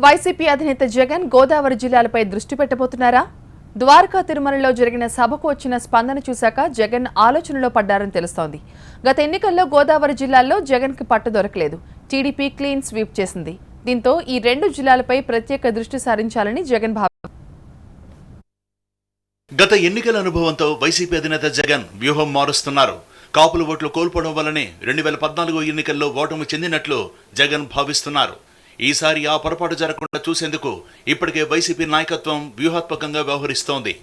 YCP అధినేత జగన్ గోదావరి జిల్లాలపై దృష్టి పెట్టబోతున్నారా? ద్వారకా తిరుమలలో జరిగిన సభకు వచ్చిన స్పందన చూశాక జగన్ ఆలోచనలో పడ్డారని తెలుస్తోంది. గత ఎన్నికల్లో గోదావరి జిల్లాల్లో జగన్ కి పట్టు దొరకలేదు. టీడీపీ క్లీన్ స్వీప్ చేసింది. దీంతో ఈ రెండు జిల్లాలపై ప్రత్యేక దృష్టి సారించాలని జగన్ భావించారు. గత ఎన్నికల అనుభవంతో వైసీపీ అధినేత జగన్ వ్యూహం మారుస్తున్నారు. కాపుల ఓట్లు కోల్పోవడం వల్లనే 2014 ఎన్నికల్లో ఓటమి చెందినట్లు జగన్ భావిస్తున్నారు. ఈసారి ఆ పొరపాటు జరగకుండా చూసేందుకు ఇప్పటికే వైసీపీ నాయకత్వం వ్యూహాత్మకంగా వ్యవహరిస్తోంది.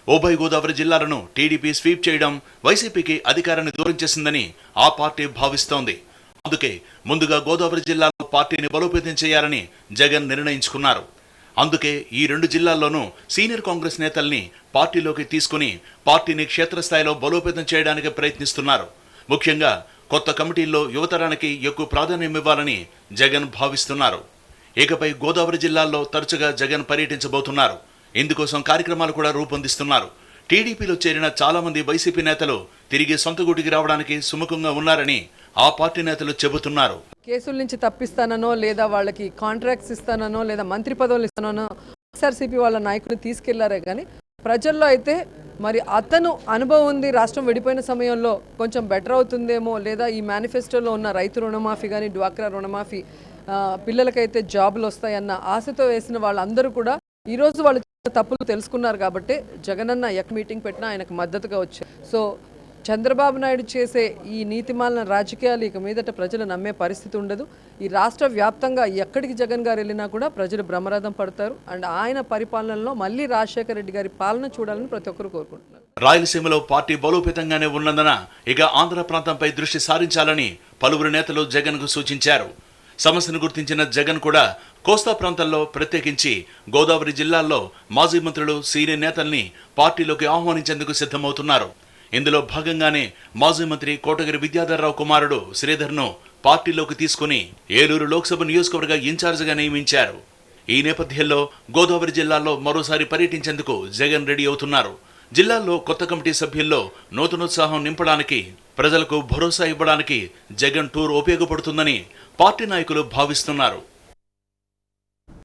ఉభయ గోదావరి జిల్లాలను టీడీపీ స్వీప్ చేయడం వైసీపీకి అధికారాన్ని దూరం చేసిందని ఆ పార్టీ భావిస్తోంది. అందుకే ముందుగా గోదావరి జిల్లాలో పార్టీని బలోపేతం చేయాలని జగన్ నిర్ణయించుకున్నారు. అందుకే ఈ రెండు జిల్లాల్లోనూ సీనియర్ కాంగ్రెస్ నేతల్ని పార్టీలోకి తీసుకుని పార్టీని క్షేత్రస్థాయిలో బలోపేతం చేయడానికి ప్రయత్నిస్తున్నారు. ముఖ్యంగా కొత్త కమిటీల్లో యువతరానికి ఎక్కువ ప్రాధాన్యం ఇవ్వాలని జగన్ భావిస్తున్నారు. ఇకపై గోదావరి జిల్లాల్లో తరచుగా జగన్ పర్యటించబోతున్నారు. ఇందుకోసం కార్యక్రమాలు కూడా రూపొందిస్తున్నారు. టీడీపీలో చేరిన చాలా మంది వైసీపీ నేతలు తిరిగి సొంత గూటికి రావడానికి సుముఖంగా ఉన్నారని ఆ పార్టీ నేతలు చెబుతున్నారు. కేసుల నుంచి తప్పిస్తానో లేదా వాళ్ళకి కాంట్రాక్ట్స్ ఇస్తానో లేదా మంత్రి పదవులు ఇస్తానో వైఎస్ఆర్సీపీ వాళ్ళ నాయకులు తీసుకెళ్లారే కానీ ప్రజల్లో అయితే మరి అతను అనుభవం ఉంది. రాష్ట్రం విడిపోయిన సమయంలో కొంచెం బెటర్ అవుతుందేమో, లేదా ఈ మేనిఫెస్టోలో ఉన్న రైతు రుణమాఫీ కానీ డ్వాక్రా రుణమాఫీ, పిల్లలకైతే జాబులు వస్తాయన్న ఆశతో వేసిన వాళ్ళందరూ కూడా ఈరోజు వాళ్ళు తప్పులు తెలుసుకున్నారు. కాబట్టి జగనన్న మీటింగ్ పెట్టినా ఆయనకు మద్దతుగా వచ్చారు. సో చంద్రబాబు నాయుడు చేసే ఈ నీతిమాలిన రాజకీయాలు ఇక మీదట ప్రజలు నమ్మే పరిస్థితి ఉండదు. ఈ రాష్ట్ర వ్యాప్తంగా ఎక్కడికి జగన్ గారు వెళ్ళినా కూడా ప్రజలు బ్రహ్మరథం పడతారు. అండ్ ఆయన పరిపాలనలో మళ్ళీ రాజశేఖర రెడ్డి గారి పాలన చూడాలని ప్రతి ఒక్కరు కోరుకుంటున్నారు. రాయలసీమలో పార్టీ బలోపేతంగానే ఉన్నందున ఇక ఆంధ్ర ప్రాంతంపై దృష్టి సారించాలని పలువురు నేతలు జగన్ కు సూచించారు. సమస్యను గుర్తించిన జగన్ కూడా కోస్తా ప్రాంతాల్లో ప్రత్యేకించి గోదావరి జిల్లాల్లో మాజీ మంత్రులు, సీనియర్ నేతల్ని పార్టీలోకి ఆహ్వానించేందుకు సిద్ధమవుతున్నారు. ఇందులో భాగంగానే మాజీ మంత్రి కోటగిరి విద్యాధర్రావు కుమారుడు శ్రీధర్ను పార్టీలోకి తీసుకుని ఏలూరు లోక్సభ నియోజకవర్గ ఇన్ఛార్జిగా నియమించారు. ఈ నేపథ్యంలో గోదావరి జిల్లాల్లో మరోసారి పర్యటించేందుకు జగన్ రెడీ అవుతున్నారు. జిల్లాల్లో కొత్త కమిటీ సభ్యుల్లో నూతనోత్సాహం నింపడానికి, ప్రజలకు భరోసా ఇవ్వడానికి జగన్ టూర్ ఉపయోగపడుతుందని పార్టీ నాయకులు భావిస్తున్నారు.